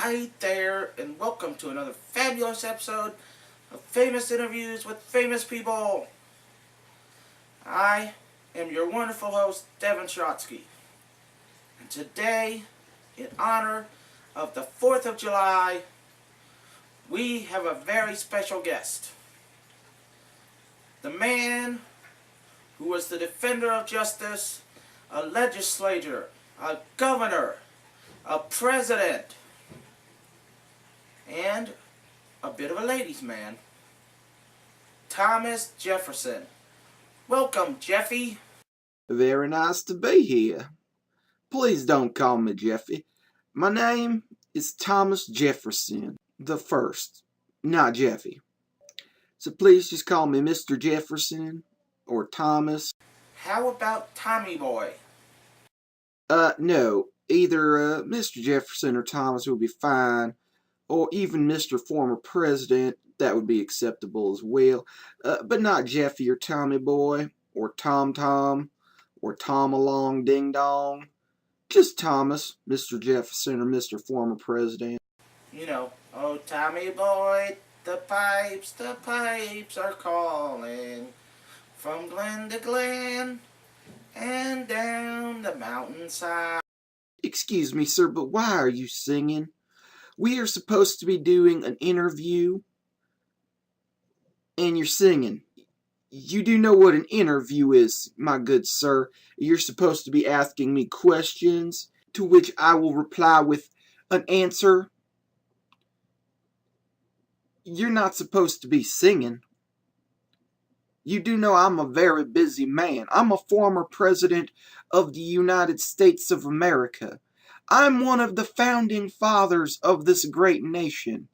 Hi there, and welcome to another fabulous episode of Famous Interviews with Famous People. I am your wonderful host, Devin Shrotsky. And today, in honor of the 4th of July, we have a very special guest. The man who was the defender of justice, a legislator, a governor, a president, and a bit of a ladies' man, Thomas Jefferson. Welcome, Jeffy. Very nice to be here. Please don't call me Jeffy. My name is Thomas Jefferson the First, not Jeffy. So please just call me Mr. Jefferson or Thomas. How about Tommy Boy? No. Either Mr. Jefferson or Thomas would be fine. Or even Mr. Former President, that would be acceptable as well. But not Jeffy or Tommy Boy, or Tom Tom, or Tom Along Ding Dong. Just Thomas, Mr. Jefferson, or Mr. Former President. You know, oh Tommy Boy, the pipes are calling from glen to glen and down the mountainside. Excuse me, sir, but why are you singing? We are supposed to be doing an interview, and you're singing. You do know what an interview is, my good sir. You're supposed to be asking me questions, to which I will reply with an answer. You're not supposed to be singing. You do know I'm a very busy man. I'm a former president of the United States of America. I'm one of the founding fathers of this great nation.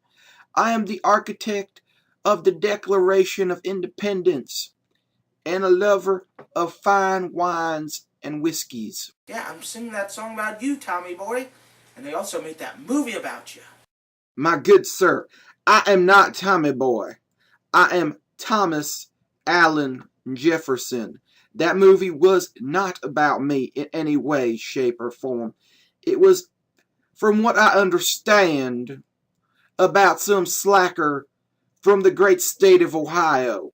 I am the architect of the Declaration of Independence and a lover of fine wines and whiskeys. Yeah, I'm singing that song about you, Tommy Boy, and they also made that movie about you. My good sir, I am not Tommy Boy. I am Thomas Allen Jefferson. That movie was not about me in any way, shape, or form. It was, from what I understand, about some slacker from the great state of Ohio.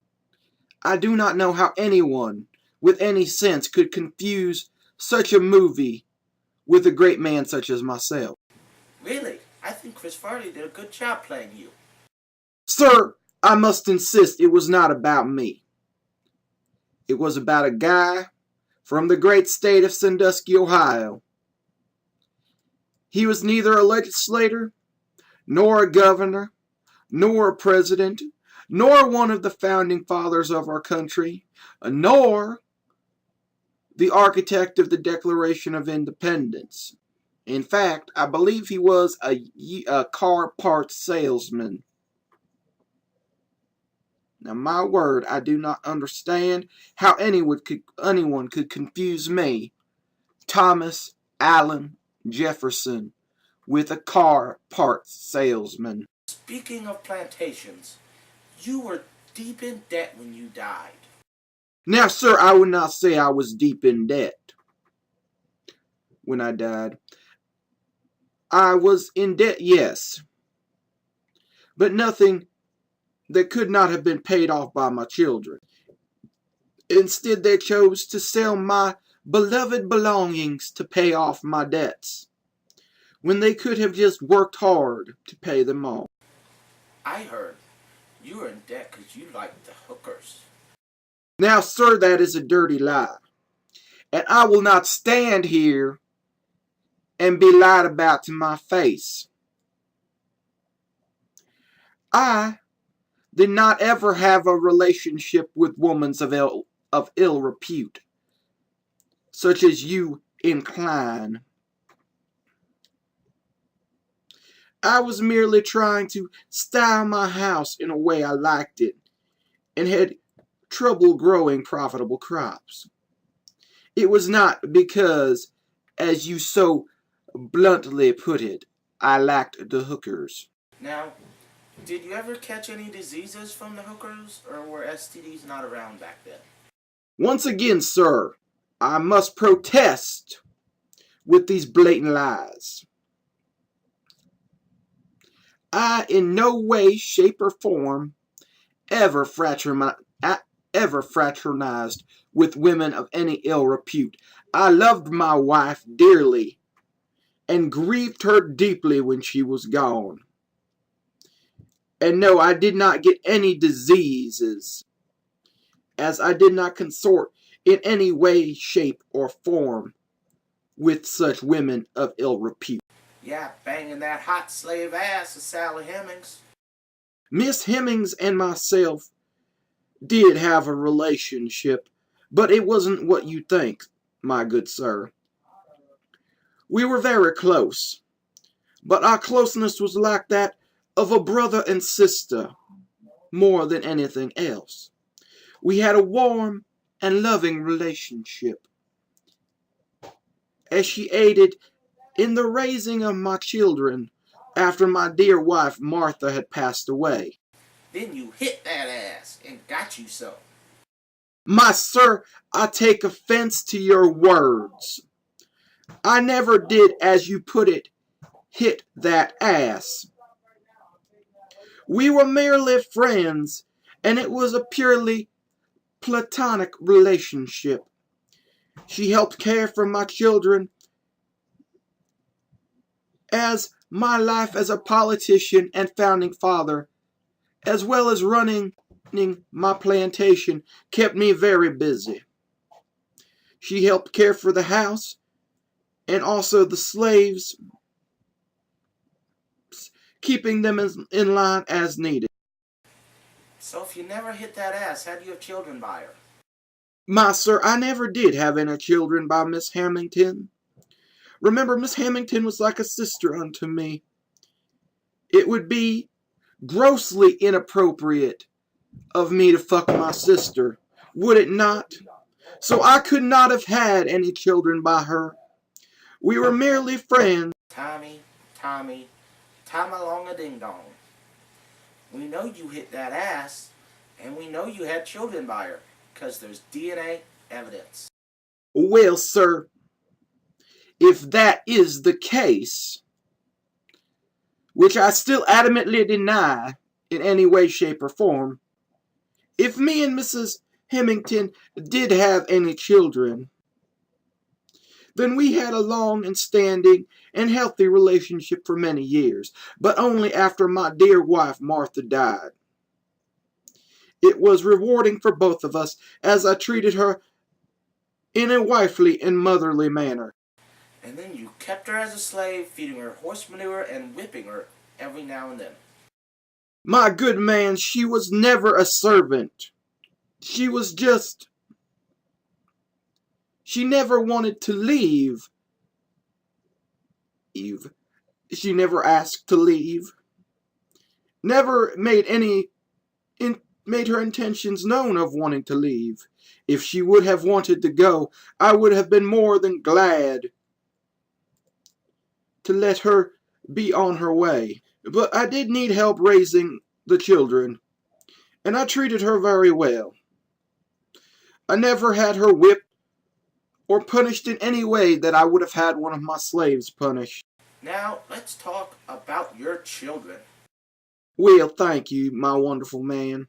I do not know how anyone with any sense could confuse such a movie with a great man such as myself. Really? I think Chris Farley did a good job playing you. Sir, I must insist it was not about me. It was about a guy from the great state of Sandusky, Ohio. He was neither a legislator, nor a governor, nor a president, nor one of the founding fathers of our country, nor the architect of the Declaration of Independence. In fact, I believe he was a car parts salesman. Now, my word, I do not understand how anyone could confuse me, Thomas Allen Jefferson, with a car parts salesman. Speaking of plantations, you were deep in debt when you died. Now, sir, I would not say I was deep in debt when I died. I was in debt, yes, but nothing that could not have been paid off by my children. Instead, they chose to sell my beloved belongings to pay off my debts, when they could have just worked hard to pay them off. I heard you were in debt because you liked the hookers. Now, sir, that is a dirty lie, and I will not stand here and be lied about to my face. I did not ever have a relationship with women of ill repute, such as you incline. I was merely trying to style my house in a way I liked it, and had trouble growing profitable crops. It was not because, as you so bluntly put it, I lacked the hookers. Now, did you ever catch any diseases from the hookers, or were STDs not around back then? Once again, sir, I must protest with these blatant lies. I in no way, shape, or form ever fraternized with women of any ill repute. I loved my wife dearly and grieved her deeply when she was gone. And no, I did not get any diseases, as I did not consort in any way, shape, or form with such women of ill repute. Yeah, banging that hot slave ass of Sally Hemings. Miss Hemings and myself did have a relationship, but it wasn't what you think, my good sir. We were very close, but our closeness was like that of a brother and sister more than anything else. We had a warm and loving relationship, as she aided in the raising of my children after my dear wife Martha had passed away. Then you hit that ass and got you so. My sir, I take offense to your words. I never did, as you put it, hit that ass. We were merely friends, and it was a purely platonic relationship. She helped care for my children as my life as a politician and founding father, as well as running my plantation, kept me very busy. She helped care for the house and also the slaves, keeping them in line as needed. So if you never hit that ass, how do you have children by her? My sir, I never did have any children by Miss Hamilton. Remember, Miss Hamilton was like a sister unto me. It would be grossly inappropriate of me to fuck my sister, would it not? So I could not have had any children by her. We were merely friends. Tommy, Tom-a-long-a-ding-dong. We know you hit that ass, and we know you had children by her, because there's DNA evidence. Well, sir, if that is the case, which I still adamantly deny in any way, shape, or form, if me and Mrs. Hemington did have any children, then we had a long and standing and healthy relationship for many years, but only after my dear wife Martha died. It was rewarding for both of us, as I treated her in a wifely and motherly manner. And then you kept her as a slave, feeding her horse manure and whipping her every now and then. My good man, she was never a servant. She never wanted to leave. She never asked to leave. Never made her intentions known of wanting to leave. If she would have wanted to go, I would have been more than glad to let her be on her way. But I did need help raising the children, and I treated her very well. I never had her whipped or punished in any way that I would have had one of my slaves punished. Now, let's talk about your children. Well, thank you, my wonderful man.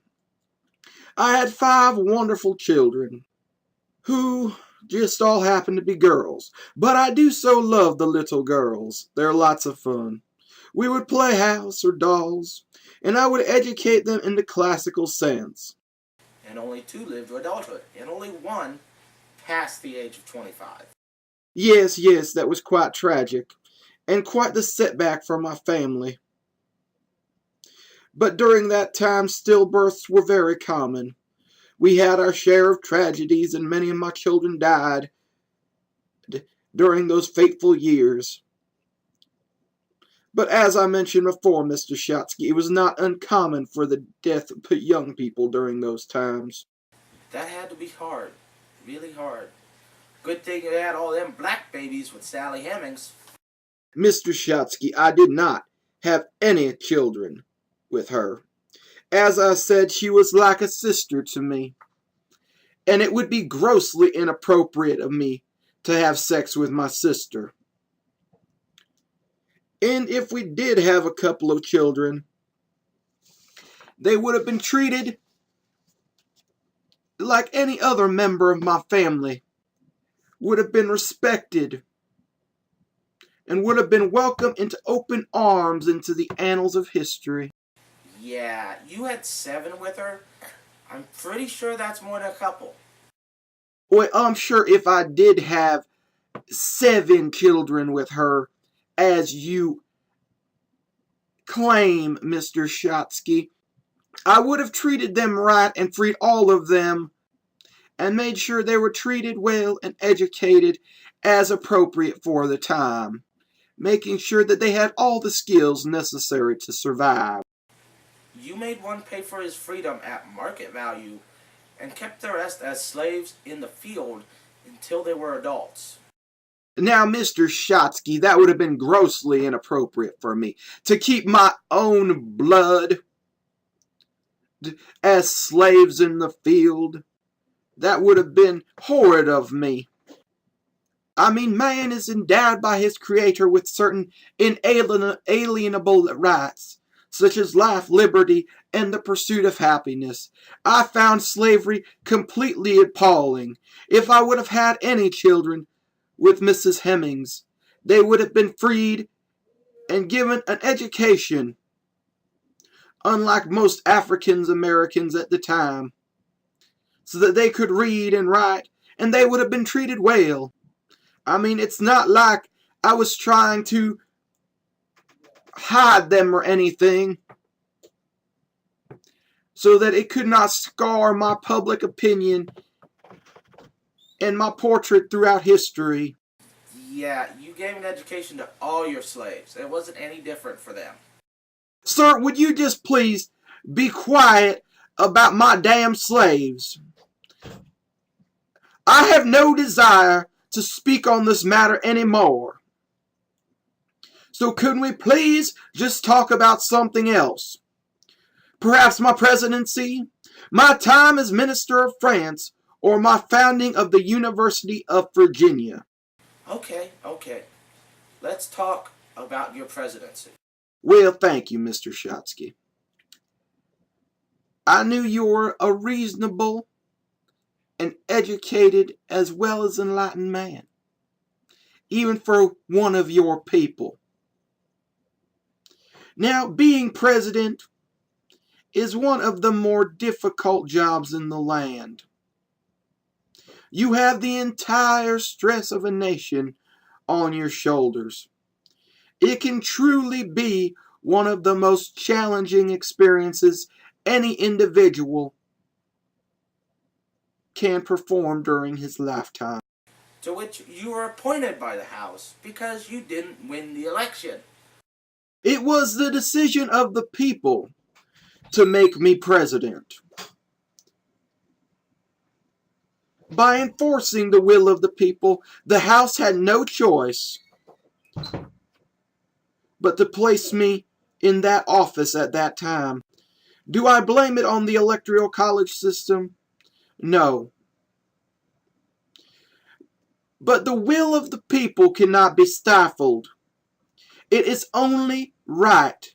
I had 5 wonderful children, who just all happened to be girls. But I do so love the little girls. They're lots of fun. We would play house or dolls, and I would educate them in the classical sense. And only 2 lived to adulthood, and only 1 past the age of 25. Yes, that was quite tragic, and quite the setback for my family. But during that time, stillbirths were very common. We had our share of tragedies, and many of my children died during those fateful years. But as I mentioned before, Mr. Shotsky, it was not uncommon for the death of young people during those times. That had to be hard. Really hard. Good thing you had all them black babies with Sally Hemings. Mr. Shotsky, I did not have any children with her. As I said, she was like a sister to me, and it would be grossly inappropriate of me to have sex with my sister. And if we did have a couple of children, they would have been treated like any other member of my family, would have been respected, and would have been welcomed into open arms into the annals of history. Yeah, you had 7 with her. I'm pretty sure that's more than a couple. Well, I'm sure if I did have 7 children with her, as you claim, Mr. Shotsky, I would have treated them right and freed all of them and made sure they were treated well and educated as appropriate for the time, making sure that they had all the skills necessary to survive. You made one pay for his freedom at market value and kept the rest as slaves in the field until they were adults. Now, Mr. Shotsky, that would have been grossly inappropriate for me to keep my own blood as slaves in the field. That would have been horrid of me. I mean, man is endowed by his Creator with certain inalienable rights, such as life, liberty, and the pursuit of happiness. I found slavery completely appalling. If I would have had any children with Mrs. Hemings, they would have been freed and given an education, unlike most African Americans at the time, so that they could read and write, and they would have been treated well. I mean, it's not like I was trying to hide them or anything, so that it could not scar my public opinion and my portrait throughout history. Yeah, you gave an education to all your slaves. It wasn't any different for them. Sir, would you just please be quiet about my damn slaves? I have no desire to speak on this matter anymore. So could we please just talk about something else? Perhaps my presidency, my time as Minister of France, or my founding of the University of Virginia. Okay. Let's talk about your presidency. Well, thank you, Mr. Shotsky. I knew you were a reasonable and educated as well as enlightened man, even for one of your people. Now, being president is one of the more difficult jobs in the land. You have the entire stress of a nation on your shoulders. It can truly be one of the most challenging experiences any individual can perform during his lifetime. To which you were appointed by the House because you didn't win the election. It was the decision of the people to make me president. By enforcing the will of the people, the House had no choice but to place me in that office at that time. Do I blame it on the electoral college system? No. But the will of the people cannot be stifled. It is only right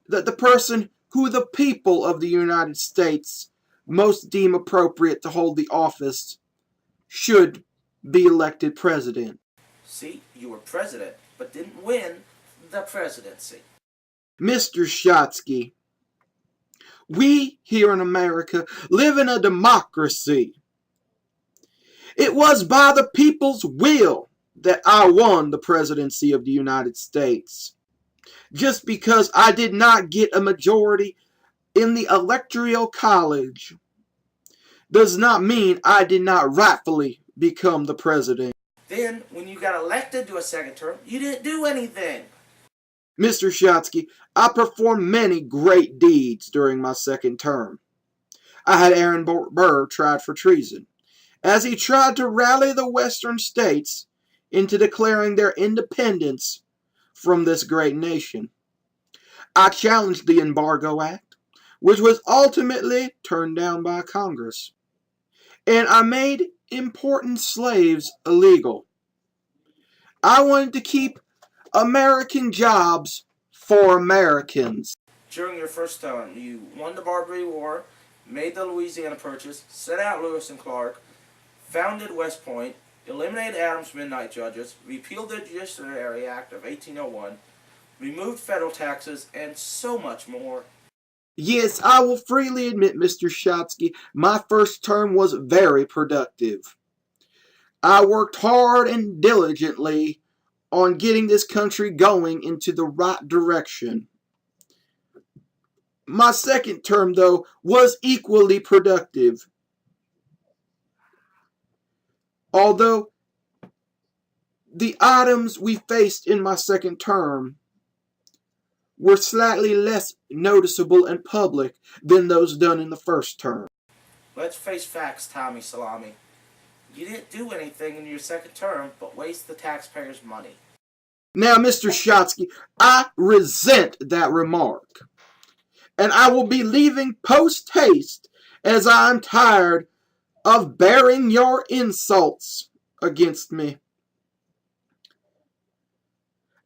that the person who the people of the United States most deem appropriate to hold the office should be elected president. See, you were president, but didn't win the presidency. Mr. Shotsky, we here in America live in a democracy. It was by the people's will that I won the presidency of the United States. Just because I did not get a majority in the electoral college does not mean I did not rightfully become the president. Then, when you got elected to a second term, you didn't do anything. Mr. Shotsky, I performed many great deeds during my second term. I had Aaron Burr tried for treason, as he tried to rally the western states into declaring their independence from this great nation. I challenged the Embargo Act, which was ultimately turned down by Congress. And I made important slaves illegal. I wanted to keep American jobs for Americans. During your first term, you won the Barbary War, made the Louisiana Purchase, set out Lewis and Clark, founded West Point, eliminated Adams' Midnight Judges, repealed the Judiciary Act of 1801, removed federal taxes, and so much more. Yes, I will freely admit, Mr. Shotsky, my first term was very productive. I worked hard and diligently on getting this country going into the right direction. My second term, though, was equally productive. Although the items we faced in my second term were slightly less noticeable and public than those done in the first term. Let's face facts, Tommy Salami. You didn't do anything in your second term but waste the taxpayers' money. Now, Mr. Shotsky, I resent that remark. And I will be leaving post-haste as I am tired of bearing your insults against me.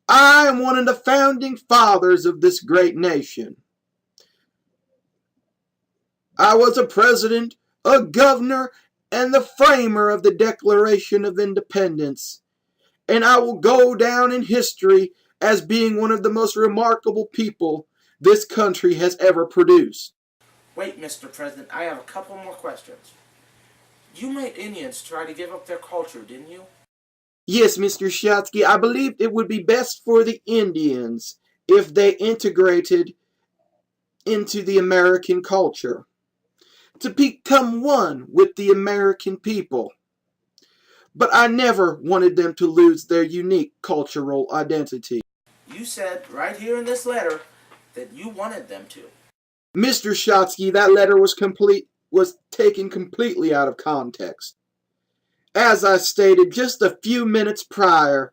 I am one of the founding fathers of this great nation. I was a president, a governor, and the framer of the Declaration of Independence, and I will go down in history as being one of the most remarkable people this country has ever produced. Wait, Mr. President, I have a couple more questions. You made Indians try to give up their culture, didn't you? Yes, Mr. Shotsky, I believe it would be best for the Indians if they integrated into the American culture, to become one with the American people. But I never wanted them to lose their unique cultural identity. You said right here in this letter that you wanted them to. Mr. Shotsky, that letter was taken completely out of context. As I stated just a few minutes prior,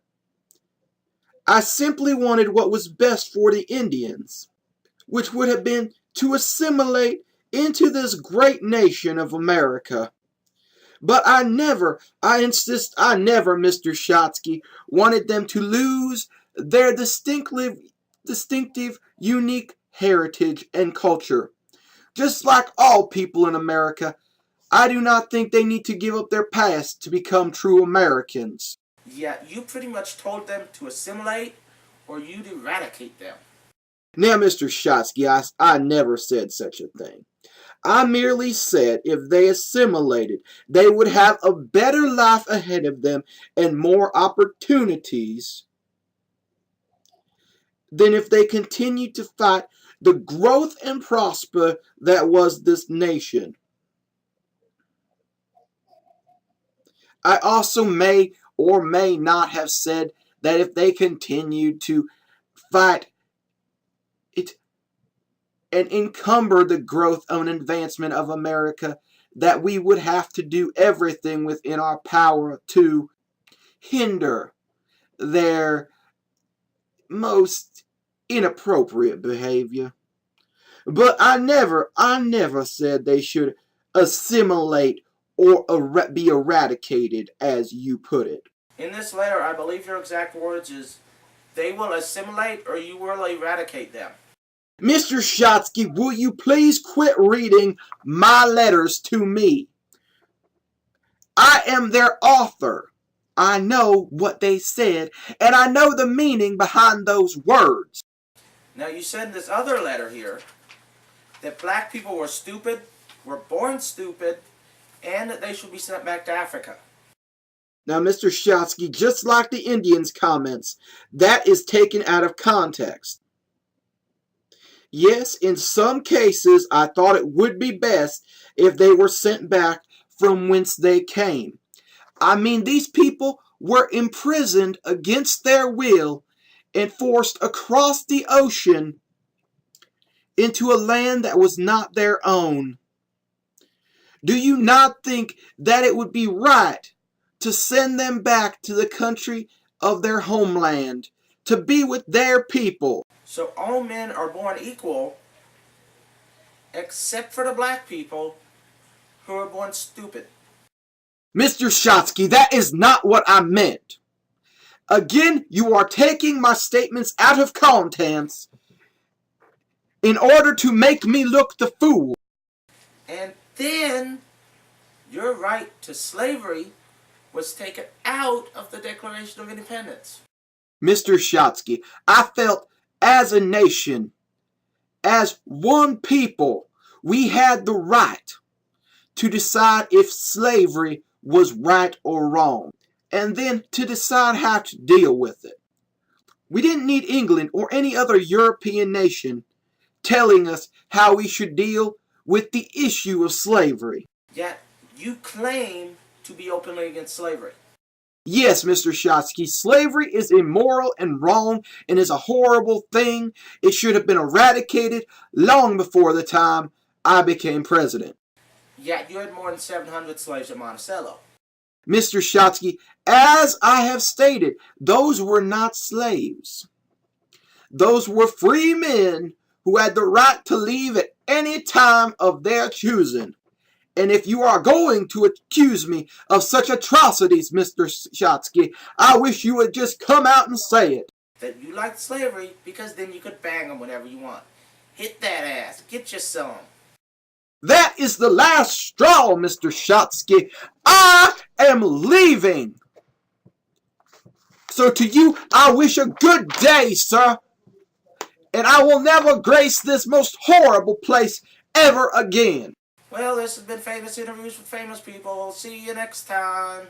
I simply wanted what was best for the Indians, which would have been to assimilate into this great nation of America. But I never, Mr. Shotsky, wanted them to lose their distinctive, unique heritage and culture. Just like all people in America, I do not think they need to give up their past to become true Americans. Yeah, you pretty much told them to assimilate or you'd eradicate them. Now, Mr. Shotsky, I never said such a thing. I merely said if they assimilated, they would have a better life ahead of them and more opportunities than if they continued to fight the growth and prosper that was this nation. I also may or may not have said that if they continued to fight it and encumber the growth and advancement of America, that we would have to do everything within our power to hinder their most inappropriate behavior. But I never said they should assimilate or be eradicated, as you put it. In this letter, I believe your exact words is, they will assimilate or you will eradicate them. Mr. Shotsky, will you please quit reading my letters to me? I am their author. I know what they said, and I know the meaning behind those words. Now, you said in this other letter here that black people were stupid, were born stupid, and that they should be sent back to Africa. Now, Mr. Shotsky, just like the Indians' comments, that is taken out of context. Yes, in some cases, I thought it would be best if they were sent back from whence they came. I mean, these people were imprisoned against their will and forced across the ocean into a land that was not their own. Do you not think that it would be right to send them back to the country of their homeland, to be with their people? So all men are born equal, except for the black people who are born stupid. Mr. Shotsky, that is not what I meant. Again, you are taking my statements out of context in order to make me look the fool. And then your right to slavery was taken out of the Declaration of Independence. Mr. Shotsky, I felt as a nation, as one people, we had the right to decide if slavery was right or wrong, and then to decide how to deal with it. We didn't need England or any other European nation telling us how we should deal with the issue of slavery. Yet you claim to be openly against slavery. Yes, Mr. Shotsky, slavery is immoral and wrong and is a horrible thing. It should have been eradicated long before the time I became president. Yet you had more than 700 slaves at Monticello. Mr. Shotsky, as I have stated, those were not slaves. Those were free men who had the right to leave at any time of their choosing. And if you are going to accuse me of such atrocities, Mr. Shotsky, I wish you would just come out and say it. That you liked slavery because then you could bang them whenever you want. Hit that ass. Get you some. That is the last straw, Mr. Shotsky. I am leaving. So to you, I wish a good day, sir. And I will never grace this most horrible place ever again. Well, this has been Famous Interviews with Famous People. See you next time.